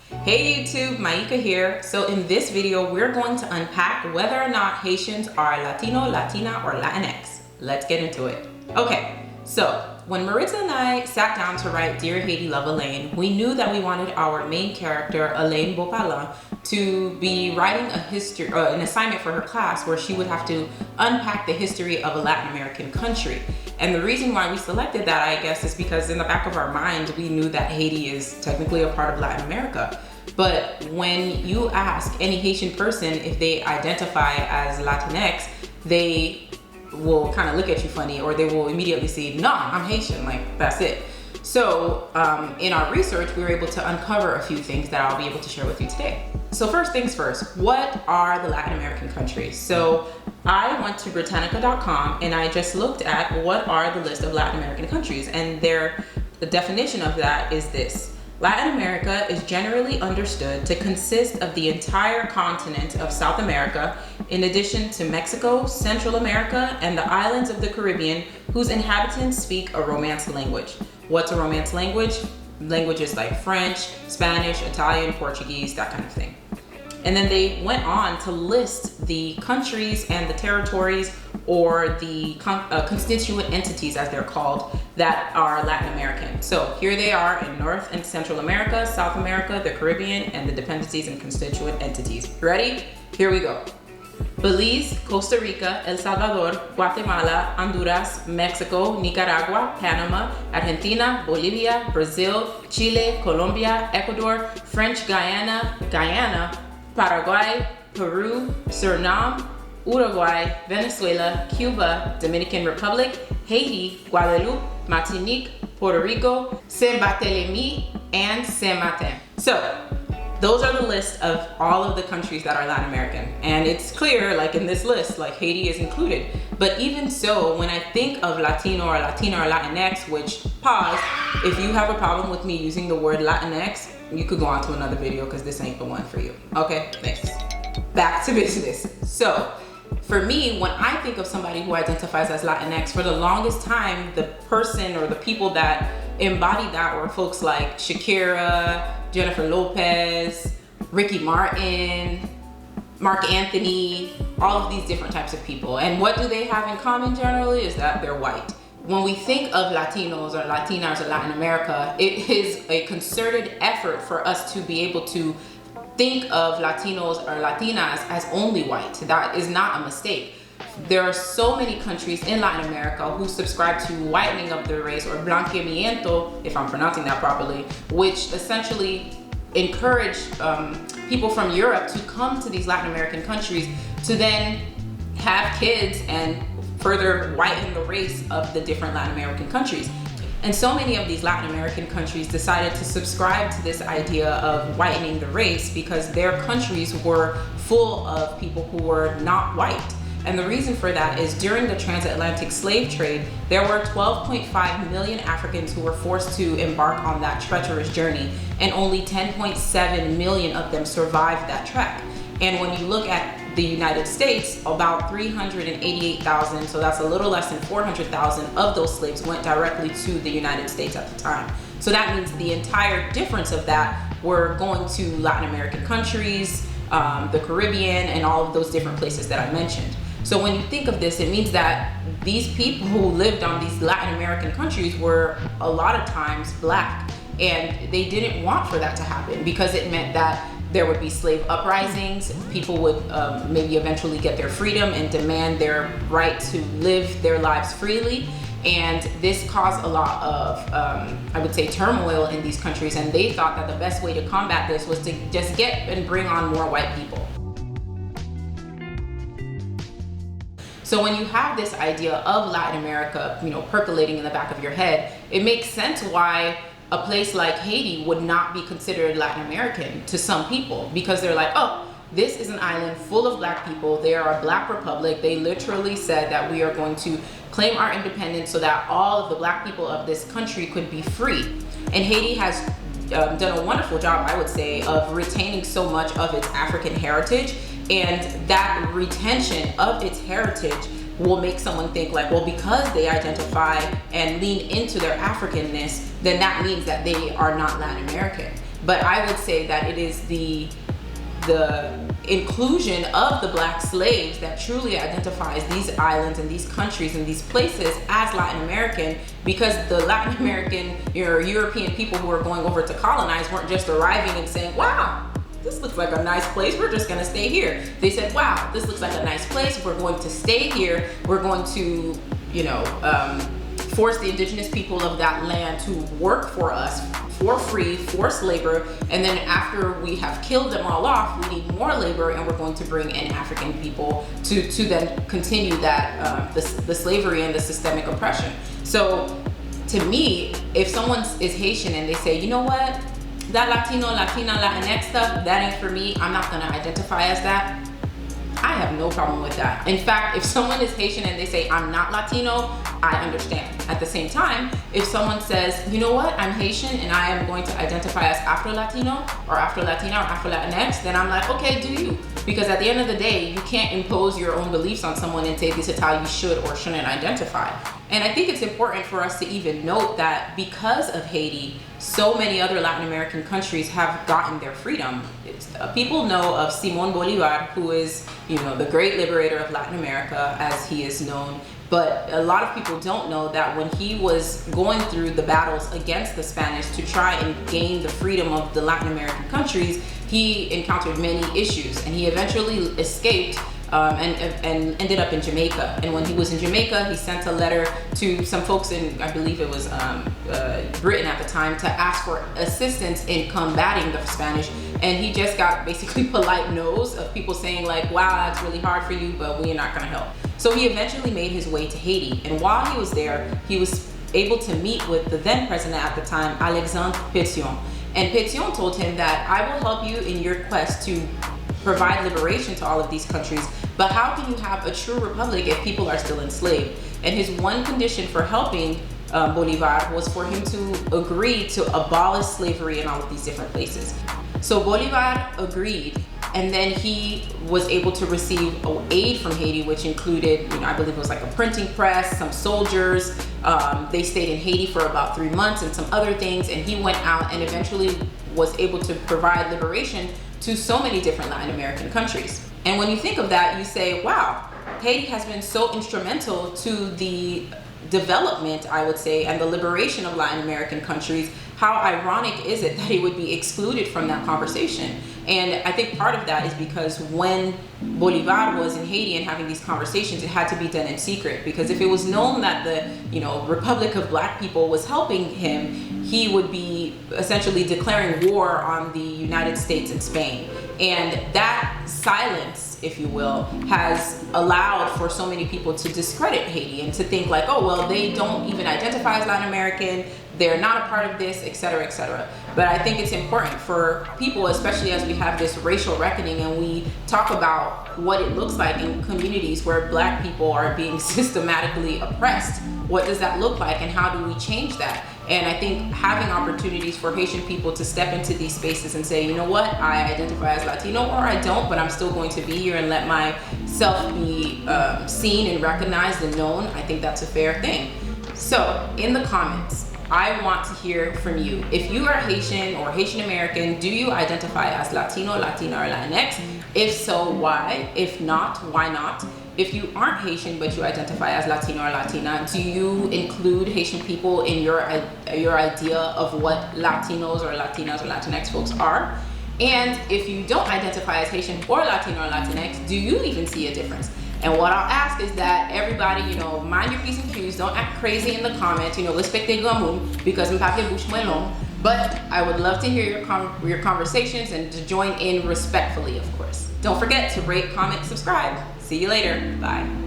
Hey YouTube, Maika here. So in this video, we're going to unpack whether or not Haitians are Latino, Latina, or Latinx. Let's get into it. Okay, so when Maritza and I sat down to write Dear Haiti, Love ALAINE, we knew that we wanted our main character, ALAINE Bopala, to be writing an assignment for her class where she would have to unpack the history of a Latin American country. And the reason why we selected that, I guess, is because in the back of our minds, we knew that Haiti is technically a part of Latin America. But when you ask any Haitian person if they identify as Latinx, they will kind of look at you funny, or they will immediately say, no, I'm Haitian, like that's it. So in our research, we were able to uncover a few things that I'll be able to share with you today. So first things first, what are the Latin American countries? So I went to Britannica.com and I just looked at what are the list of Latin American countries, and the definition of that is this. Latin America is generally understood to consist of the entire continent of South America, in addition to Mexico, Central America, and the islands of the Caribbean, whose inhabitants speak a Romance language. What's a Romance language? Languages like French, Spanish, Italian, Portuguese, that kind of thing. And then they went on to list the countries and the territories, or the constituent entities, as they're called, that are Latin American. So here they are in North and Central America, South America, the Caribbean, and the dependencies and constituent entities. Ready? Here we go. Belize, Costa Rica, El Salvador, Guatemala, Honduras, Mexico, Nicaragua, Panama, Argentina, Bolivia, Brazil, Chile, Colombia, Ecuador, French Guiana, Paraguay, Peru, Suriname, Uruguay, Venezuela, Cuba, Dominican Republic, Haiti, Guadeloupe, Martinique, Puerto Rico, Saint-Barthélemy, and Saint-Martin. So those are the list of all of the countries that are Latin American. And it's clear, like in this list, like Haiti is included. But even so, when I think of Latino or Latina or Latinx, which, pause, if you have a problem with me using the word Latinx, you could go on to another video because this ain't the one for you. Okay, thanks. Back to business. So for me, when I think of somebody who identifies as Latinx, for the longest time, the person or the people that embody that were folks like Shakira, Jennifer Lopez, Ricky Martin, Mark Anthony, all of these different types of people. And what do they have in common generally is that they're white. When we think of Latinos or Latinas or Latin America, it is a concerted effort for us to be able to think of Latinos or Latinas as only white. That is not a mistake. There are so many countries in Latin America who subscribe to whitening of the race, or blanqueamiento, if I'm pronouncing that properly, which essentially encourage people from Europe to come to these Latin American countries to then have kids and further whiten the race of the different Latin American countries. And so many of these Latin American countries decided to subscribe to this idea of whitening the race because their countries were full of people who were not white. And the reason for that is during the transatlantic slave trade, there were 12.5 million Africans who were forced to embark on that treacherous journey, and only 10.7 million of them survived that trek. And when you look at the United States, about 388,000, so that's a little less than 400,000 of those slaves went directly to the United States at the time. So that means the entire difference of that were going to Latin American countries, the Caribbean, and all of those different places that I mentioned. So when you think of this, it means that these people who lived on these Latin American countries were a lot of times Black, and they didn't want for that to happen because it meant that there would be slave uprisings, people would maybe eventually get their freedom and demand their right to live their lives freely. And this caused a lot of, I would say, turmoil in these countries, and they thought that the best way to combat this was to just get and bring on more white people. So when you have this idea of Latin America, percolating in the back of your head, it makes sense why a place like Haiti would not be considered Latin American to some people, because they're like, oh, this is an island full of Black people. They are a Black republic. They literally said that we are going to claim our independence so that all of the Black people of this country could be free. And Haiti has done a wonderful job, I would say, of retaining so much of its African heritage, and that retention of its heritage will make someone think like, well, because they identify and lean into their Africanness, then that means that they are not Latin American. but I would say that it is the inclusion of the black slaves that truly identifies these islands and these countries and these places as Latin American, because the Latin American or European people who are going over to colonize weren't just arriving and saying, wow, this looks like a nice place, we're just gonna stay here. They said, wow, this looks like a nice place, we're going to stay here, we're going to, you know, force the indigenous people of that land to work for us for free, forced labor, and then after we have killed them all off, we need more labor, and we're going to bring in African people to then continue that the slavery and the systemic oppression. So to me, if someone is Haitian and they say, you know what, that Latino, Latina, Latinx stuff, that ain't for me, I'm not gonna identify as that, I have no problem with that. In fact, if someone is Haitian and they say, I'm not Latino, I understand. At the same time, if someone says, you know what, I'm Haitian and I am going to identify as Afro-Latino or Afro-Latina or Afro-Latinx, then I'm like, okay, do you? Because at the end of the day, you can't impose your own beliefs on someone and say this is how you should or shouldn't identify. And I think it's important for us to even note that because of Haiti, so many other Latin American countries have gotten their freedom. People know of Simón Bolívar, who is, you know, the great liberator of Latin America, as he is known. But a lot of people don't know that when he was going through the battles against the Spanish to try and gain the freedom of the Latin American countries, he encountered many issues, and he eventually escaped and ended up in Jamaica. And when he was in Jamaica, he sent a letter to some folks in, I believe it was Britain at the time, to ask for assistance in combating the Spanish. And he just got basically polite no's of people saying like, wow, that's really hard for you, but we're not gonna help. So he eventually made his way to Haiti. And while he was there, he was able to meet with the then president at the time, Alexandre Pétion. And Pétion told him that I will help you in your quest to provide liberation to all of these countries, but how can you have a true republic if people are still enslaved? And his one condition for helping Bolivar was for him to agree to abolish slavery in all of these different places. So Bolivar agreed, and then he was able to receive aid from Haiti, which included, you know, I believe it was like a printing press, some soldiers. They stayed in Haiti for about 3 months and some other things, and he went out and eventually was able to provide liberation to so many different Latin American countries. And when you think of that, you say, wow, Haiti has been so instrumental to the development, I would say, and the liberation of Latin American countries. How ironic is it that it would be excluded from that conversation? And I think part of that is because when Bolivar was in Haiti and having these conversations, it had to be done in secret, because if it was known that the, you know, Republic of Black People was helping him, he would be essentially declaring war on the United States and Spain. And that silence, if you will, has allowed for so many people to discredit Haiti and to think like, oh, well, they don't even identify as Latin American, they're not a part of this, et cetera, et cetera. But I think it's important for people, especially as we have this racial reckoning and we talk about what it looks like in communities where Black people are being systematically oppressed. What does that look like, and how do we change that? And I think having opportunities for Haitian people to step into these spaces and say, you know what, I identify as Latino or I don't, but I'm still going to be here and let myself be seen and recognized and known, I think that's a fair thing. So in the comments, I want to hear from you. If you are Haitian or Haitian American, do you identify as Latino, Latina, or Latinx? If so, why? If not, why not? If you aren't Haitian but you identify as Latino or Latina, do you include Haitian people in your idea of what Latinos or Latinas or Latinx folks are? And if you don't identify as Haitian or Latino or Latinx, do you even see a difference? And what I'll ask is that everybody, you know, mind your P's and Q's, don't act crazy in the comments, you know, respectez gamoun, because I'm pas bouche moins long. But I would love to hear your conversations and to join in respectfully, of course. Don't forget to rate, comment, subscribe. See you later. Bye.